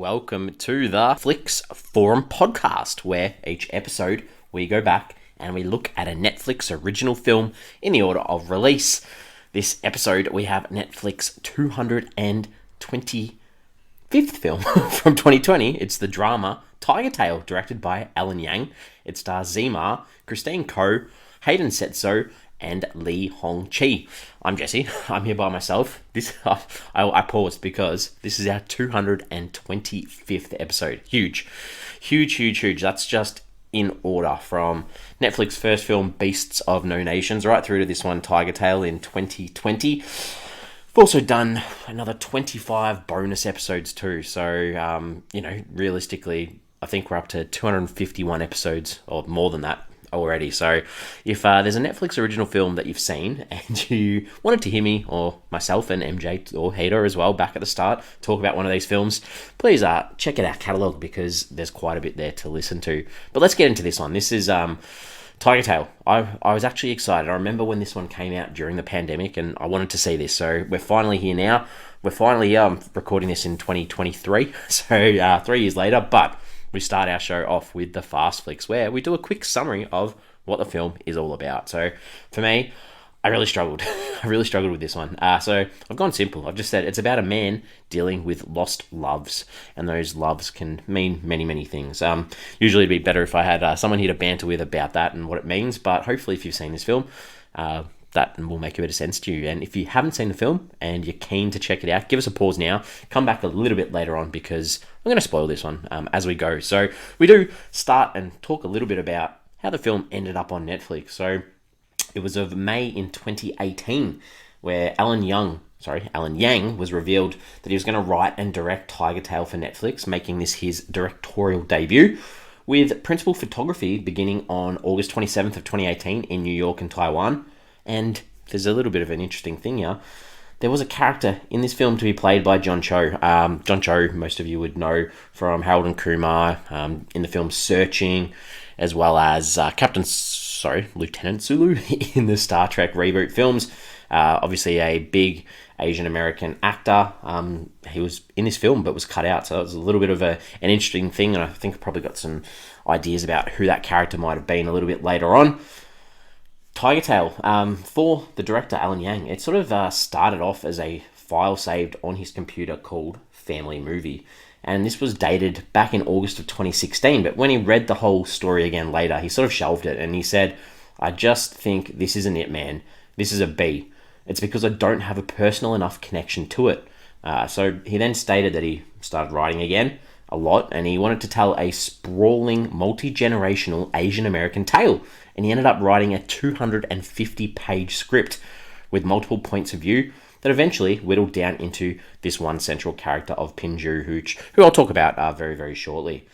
welcome to the Flix Forum podcast, where each episode we go back and we look at a Netflix original film in the order of release. This episode we have Netflix 225th film from 2020. It's the drama Tigertail, directed by Alan Yang. It stars Tzi Ma, Chrstine Ko, Hayden Szeto, and Lee Hong Chi. I'm Jesse. I'm here by myself. I paused because this is our 225th episode. Huge. That's just in order from Netflix's first film, Beasts of No Nations, right through to this one, Tigertail, in 2020. We've also done another 25 bonus episodes too. So, realistically, I think we're up to 251 episodes or more than that already. So if there's a Netflix original film that you've seen and you wanted to hear me or myself and MJ or Hayden as well back at the start talk about one of these films, please check out our catalogue because there's quite a bit there to listen to. But let's get into this one. This is Tigertail. I was actually excited. I remember when this one came out during the pandemic and I wanted to see this. So we're finally here now. We're finally recording this in 2023, so 3 years later, but we start our show off with the Fast Flicks, where we do a quick summary of what the film is all about. So for me, I really struggled. With this one. So I've gone simple. I've just said it's about a man dealing with lost loves, and those loves can mean many, many things. Usually it'd be better if I had someone here to banter with about that and what it means, but hopefully if you've seen this film, that will make a bit of sense to you. And if you haven't seen the film and you're keen to check it out, give us a pause now. Come back a little bit later on because I'm going to spoil this one as we go. So we do start and talk a little bit about how the film ended up on Netflix. So it was of May in 2018 where Alan Yang was revealed that he was going to write and direct Tigertail for Netflix, making this his directorial debut, with principal photography beginning on August 27th of 2018 in New York and Taiwan. And there's a little bit of an interesting thing here. There was a character in this film to be played by John Cho. John Cho, most of you would know from Harold and Kumar in the film Searching, as well as Lieutenant Sulu in the Star Trek reboot films. Obviously a big Asian American actor. He was in this film but was cut out, so it was a little bit of an interesting thing, and I think I probably got some ideas about who that character might have been a little bit later on. Tigertail, for the director Alan Yang, it sort of started off as a file saved on his computer called Family Movie, and this was dated back in August of 2016, but when he read the whole story again later, he sort of shelved it and he said, "I just think this isn't it, man. This is a B. It's because I don't have a personal enough connection to it." So he then stated that he started writing again a lot, and he wanted to tell a sprawling, multi-generational Asian American tale, and he ended up writing a 250-page script with multiple points of view that eventually whittled down into this one central character of Pinju, who I'll talk about very, very shortly.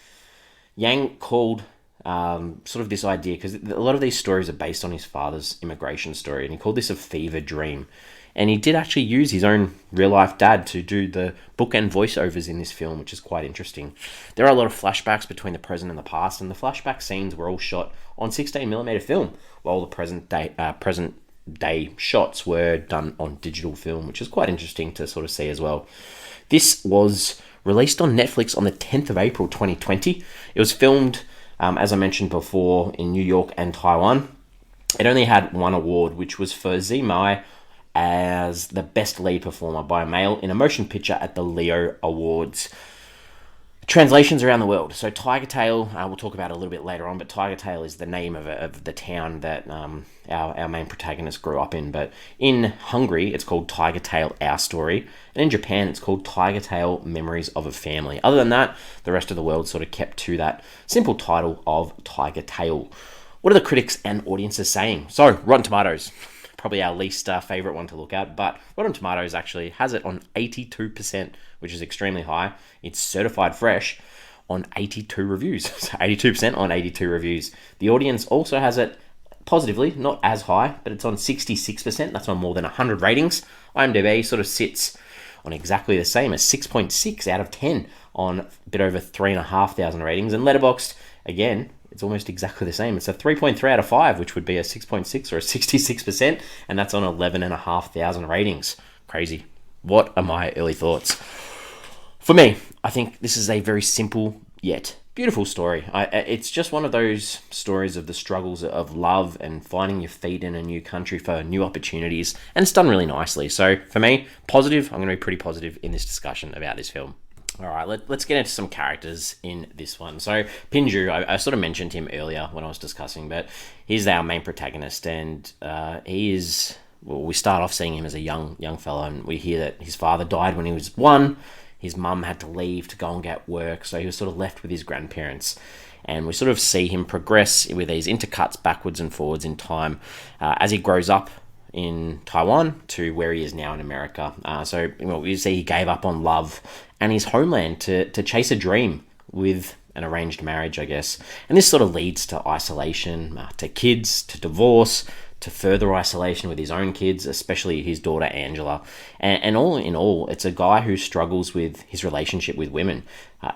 Yang called sort of this idea, because a lot of these stories are based on his father's immigration story, and he called this a fever dream. And he did actually use his own real-life dad to do the bookend voiceovers in this film, which is quite interesting. There are a lot of flashbacks between the present and the past, and the flashback scenes were all shot on 16mm film, while the present day shots were done on digital film, which is quite interesting to sort of see as well. This was released on Netflix on the 10th of April 2020. It was filmed, as I mentioned before, in New York and Taiwan. It only had one award, which was for Tzi Ma as the best lead performer by a male in a motion picture at the Leo Awards. Translations around the world. So Tigertail, we'll talk about it a little bit later on, but Tigertail is the name of the town that our main protagonist grew up in. But in Hungary, it's called Tigertail, Our Story. And in Japan, it's called Tigertail, Memories of a Family. Other than that, the rest of the world sort of kept to that simple title of Tigertail. What are the critics and audiences saying? So, Rotten Tomatoes. Probably our least favourite one to look at, but Rotten Tomatoes actually has it on 82%, which is extremely high. It's certified fresh on 82 reviews. So 82% on 82 reviews. The audience also has it positively, not as high, but it's on 66%. That's on more than 100 ratings. IMDb sort of sits on exactly the same as 6.6 out of 10 on a bit over 3,500 ratings. And Letterboxd, again, it's almost exactly the same. It's a 3.3 out of 5, which would be a 6.6 or a 66%, and that's on 11,500 ratings. Crazy. What are my early thoughts? For me, I think this is a very simple yet beautiful story. It's just one of those stories of the struggles of love and finding your feet in a new country for new opportunities, and it's done really nicely. So for me, positive. I'm going to be pretty positive in this discussion about this film. All right, let's get into some characters in this one. So Pinju, I sort of mentioned him earlier when I was discussing, but he's our main protagonist, and he is. Well, we start off seeing him as a young fellow, and we hear that his father died when he was 1. His mum had to leave to go and get work, so he was sort of left with his grandparents. And we sort of see him progress with these intercuts backwards and forwards in time as he grows up in Taiwan to where he is now in America. So we see he gave up on love and his homeland to chase a dream with an arranged marriage, I guess. And this sort of leads to isolation, to kids, to divorce, to further isolation with his own kids, especially his daughter Angela. And all in all, it's a guy who struggles with his relationship with women,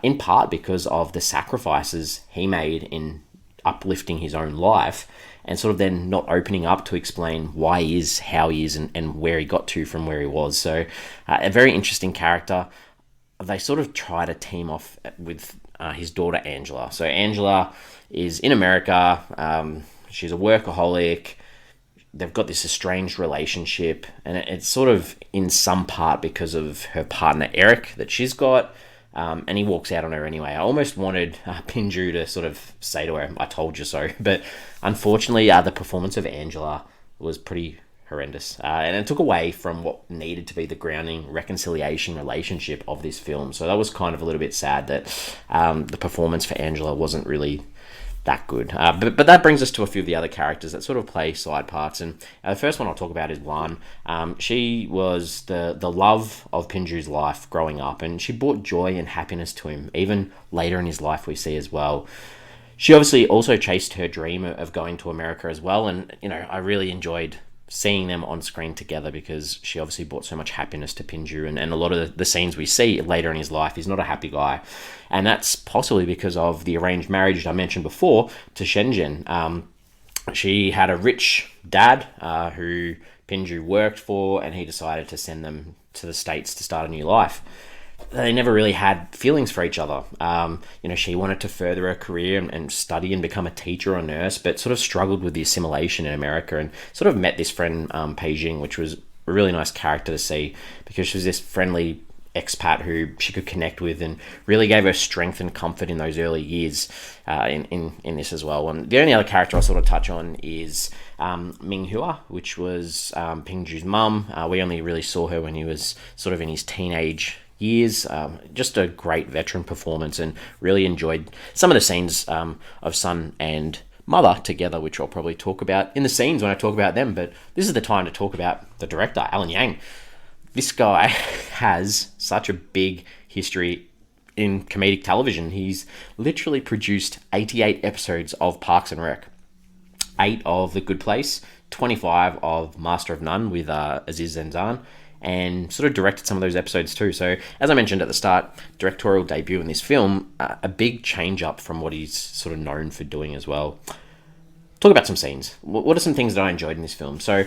in part because of the sacrifices he made in uplifting his own life, and sort of then not opening up to explain why he is how he is and where he got to from where he was. So a very interesting character. They sort of try to team off with his daughter Angela. So Angela is in America. She's a workaholic. They've got this estranged relationship, and it's sort of in some part because of her partner Eric that she's got, and he walks out on her anyway. I almost wanted Pinju to sort of say to her, "I told you so," but unfortunately, the performance of Angela was pretty horrendous, and it took away from what needed to be the grounding reconciliation relationship of this film. So that was kind of a little bit sad that the performance for Angela wasn't really that good. But that brings us to a few of the other characters that sort of play side parts. And the first one I'll talk about is Wan. She was the love of Pinju's life growing up, and she brought joy and happiness to him. Even later in his life, we see as well. She obviously also chased her dream of going to America as well. And, I really enjoyed seeing them on screen together because she obviously brought so much happiness to Pinju, and a lot of the scenes we see later in his life, he's not a happy guy, and that's possibly because of the arranged marriage I mentioned before to Shenzhen. She had a rich dad who Pinju worked for, and he decided to send them to the States to start a new life. They never really had feelings for each other. She wanted to further her career and study and become a teacher or nurse, but sort of struggled with the assimilation in America, and sort of met this friend, Peijing, which was a really nice character to see because she was this friendly expat who she could connect with and really gave her strength and comfort in those early years in this as well. And the only other character I'll sort of touch on is Ming Hua, which was Pinju's mum. We only really saw her when he was sort of in his teenage years. Just a great veteran performance, and really enjoyed some of the scenes of son and mother together, which I'll probably talk about in the scenes when I talk about them. But this is the time to talk about the director, Alan Yang. This guy has such a big history in comedic television. He's literally produced 88 episodes of Parks and Rec, 8 of The Good Place, 25 of Master of None with Aziz Ansari, and sort of directed some of those episodes too. So, as I mentioned at the start, directorial debut in this film, a big change up from what he's sort of known for doing as well. Talk about some scenes. What are some things that I enjoyed in this film? So,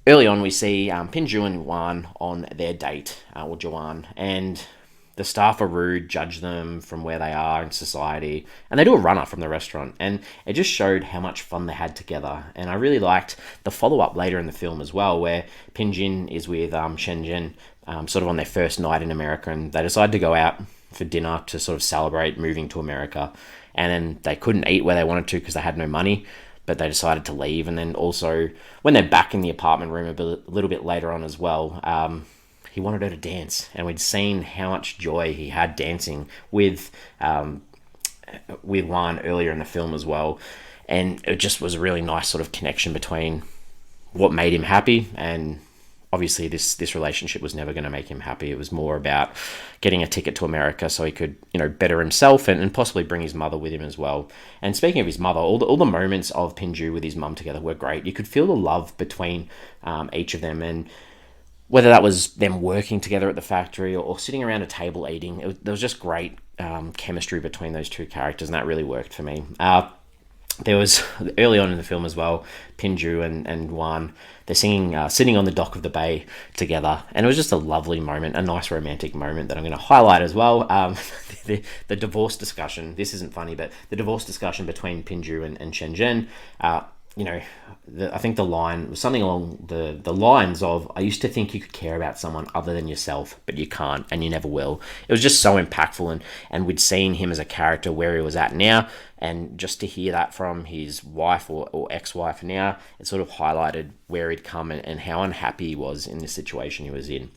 early on, we see Pinju and Wan on their date, or Joanne, and the staff are rude, judge them from where they are in society, and they do a runner from the restaurant, and it just showed how much fun they had together. And I really liked the follow-up later in the film as well, where Pinjin is with Shenzhen, sort of on their first night in America, and they decide to go out for dinner to sort of celebrate moving to America, and then they couldn't eat where they wanted to because they had no money, but they decided to leave. And then also, when they're back in the apartment room a little bit later on as well, he wanted her to dance, and we'd seen how much joy he had dancing with Wan earlier in the film as well, and it just was a really nice sort of connection between what made him happy, and obviously this relationship was never going to make him happy. It was more about getting a ticket to America so he could better himself and possibly bring his mother with him as well. And speaking of his mother, all the moments of Pinju with his mum together were great. You could feel the love between each of them, and whether that was them working together at the factory or sitting around a table eating, there was just great chemistry between those two characters, and that really worked for me. there was early on in the film as well, Pinju and Juan, they're singing, sitting on the dock of the bay together, and it was just a lovely moment, a nice romantic moment that I'm going to highlight as well. The divorce discussion. This isn't funny, but the divorce discussion between Pinju and Shenzhen. I think the line was something along the lines of, I used to think you could care about someone other than yourself, but you can't, and you never will. It was just so impactful, and we'd seen him as a character where he was at now, and just to hear that from his wife or ex-wife now, it sort of highlighted where he'd come and how unhappy he was in the situation he was in.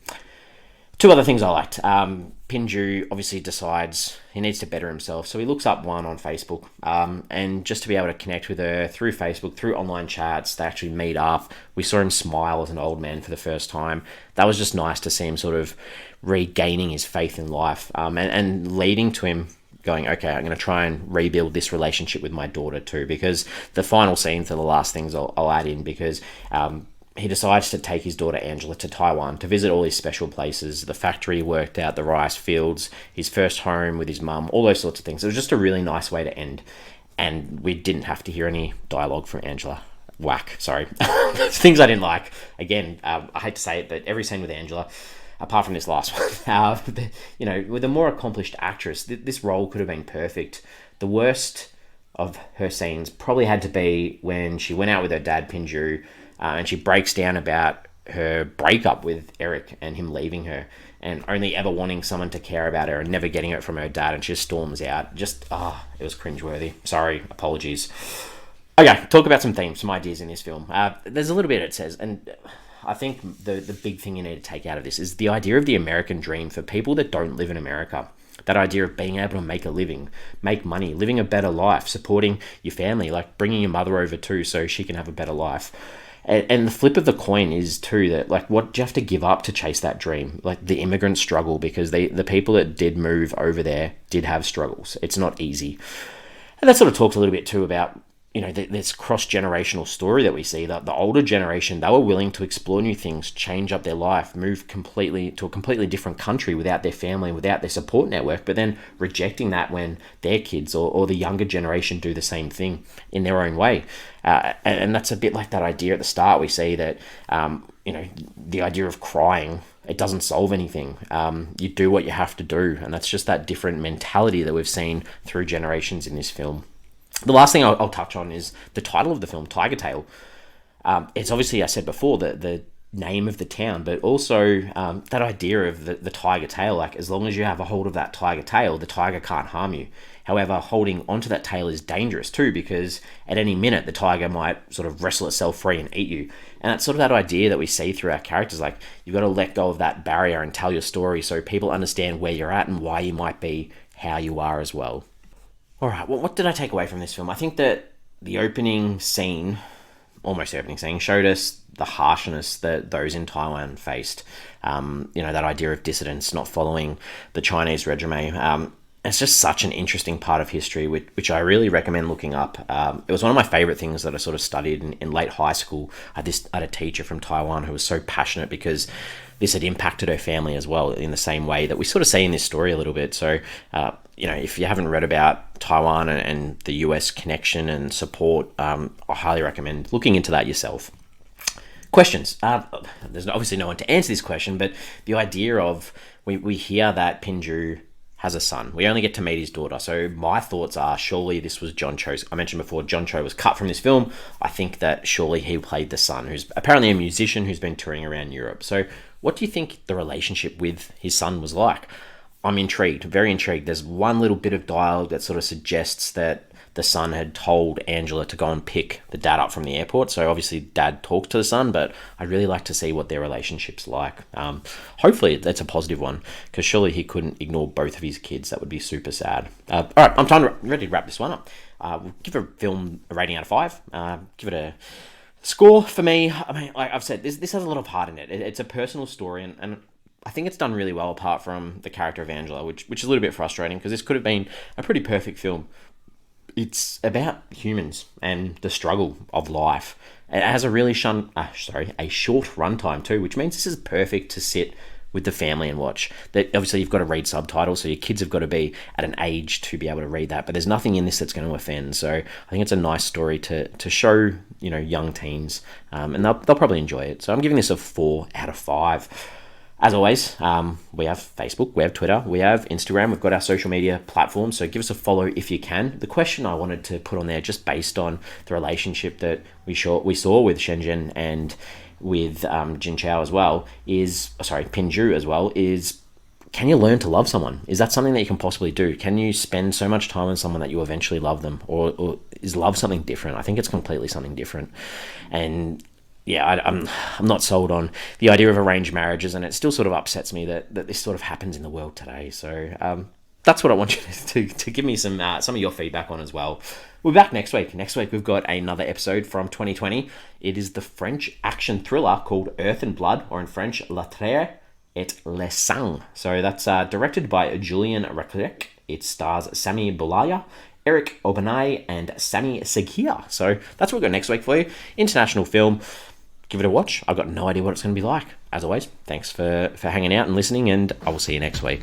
Two other things I liked. Pinju obviously decides he needs to better himself, so he looks up Juan on Facebook, and just to be able to connect with her through Facebook, through online chats, they actually meet up. We saw him smile as an old man for the first time. That was just nice to see him sort of regaining his faith in life, and leading to him going, okay, I'm going to try and rebuild this relationship with my daughter too, because the final scenes are the last things I'll add in, because he decides to take his daughter Angela to Taiwan to visit all these special places, the factory he worked at, the rice fields, his first home with his mum, all those sorts of things. It was just a really nice way to end, and we didn't have to hear any dialogue from Angela. Whack, sorry. Things I didn't like. Again, I hate to say it, but every scene with Angela, apart from this last one, with a more accomplished actress, this role could have been perfect. The worst of her scenes probably had to be when she went out with her dad, Pinju, and she breaks down about her breakup with Eric and him leaving her, and only ever wanting someone to care about her and never getting it from her dad, and she just storms out. Just, it was cringeworthy. Sorry, apologies. Okay, talk about some themes, some ideas in this film. There's a little bit it says, and I think the big thing you need to take out of this is the idea of the American dream for people that don't live in America. That idea of being able to make a living, make money, living a better life, supporting your family, like bringing your mother over too so she can have a better life. And the flip of the coin is too that, like, what do you have to give up to chase that dream? Like the immigrant struggle, because the people that did move over there did have struggles. It's not easy. And that sort of talks a little bit too about, this cross-generational story that we see, that the older generation, they were willing to explore new things, change up their life, move completely to a completely different country without their family, without their support network, but then rejecting that when their kids or the younger generation do the same thing in their own way. And that's a bit like that idea at the start. We see that, the idea of crying, it doesn't solve anything. You do what you have to do, and that's just that different mentality that we've seen through generations in this film. The last thing I'll touch on is the title of the film, Tigertail. It's obviously, I said before, the name of the town, but also that idea of the tiger tail. Like, as long as you have a hold of that tiger tail, the tiger can't harm you. However, holding onto that tail is dangerous too, because at any minute the tiger might sort of wrestle itself free and eat you. And that's sort of that idea that we see through our characters. Like, you've got to let go of that barrier and tell your story so people understand where you're at and why you might be how you are as well. All right, well, what did I take away from this film? I think that the opening scene, almost the opening scene, showed us the harshness that those in Taiwan faced. That idea of dissidents not following the Chinese regime. It's just such an interesting part of history, which I really recommend looking up. It was one of my favorite things that I sort of studied in late high school. I had a teacher from Taiwan who was so passionate because this had impacted her family as well in the same way that we sort of see in this story a little bit. So, if you haven't read about Taiwan and the US connection and support, I highly recommend looking into that yourself. Questions. There's obviously no one to answer this question, but the idea of, we hear that Pinju has a son. We only get to meet his daughter. So my thoughts are, surely this was John Cho's. I mentioned before, John Cho was cut from this film. I think that surely he played the son, who's apparently a musician who's been touring around Europe. So what do you think the relationship with his son was like? I'm intrigued, very intrigued. There's one little bit of dialogue that sort of suggests that the son had told Angela to go and pick the dad up from the airport. So obviously dad talks to the son, but I'd really like to see what their relationship's like. Hopefully that's a positive one, because surely he couldn't ignore both of his kids. That would be super sad. All right, I'm ready to wrap this one up. We'll give a film a rating out of 5. Give it a score for me. I mean, like I've said, this has a lot of heart in it. It's a personal story, and I think it's done really well apart from the character of Angela, which is a little bit frustrating because this could have been a pretty perfect film. It's about humans and the struggle of life. It has a really short runtime too, which means this is perfect to sit with the family and watch. That obviously you've got to read subtitles, so your kids have got to be at an age to be able to read that. But there's nothing in this that's going to offend. So I think it's a nice story to show, you know, young teens, and they'll probably enjoy it. So I'm giving this a 4 out of 5. As always, we have Facebook, we have Twitter, we have Instagram, we've got our social media platforms, so give us a follow if you can. The question I wanted to put on there, just based on the relationship that we saw with Shenzhen and with Jin Chao as well, Pinju as well, is can you learn to love someone? Is that something that you can possibly do? Can you spend so much time with someone that you eventually love them? Or is love something different? I think it's completely something different. And yeah, I'm not sold on the idea of arranged marriages, and it still sort of upsets me that this sort of happens in the world today. So that's what I want you to give me some of your feedback on as well. We're back next week. Next week we've got another episode from 2020. It is the French action thriller called Earth and Blood, or in French, La Terre et le Sang. So that's directed by Julien Reclec. It stars Sami Boulaya, Eric Obanay, and Sami Seguier. So that's what we've got next week for you. International film. Give it a watch. I've got no idea what it's going to be like. As always, thanks for hanging out and listening, and I will see you next week.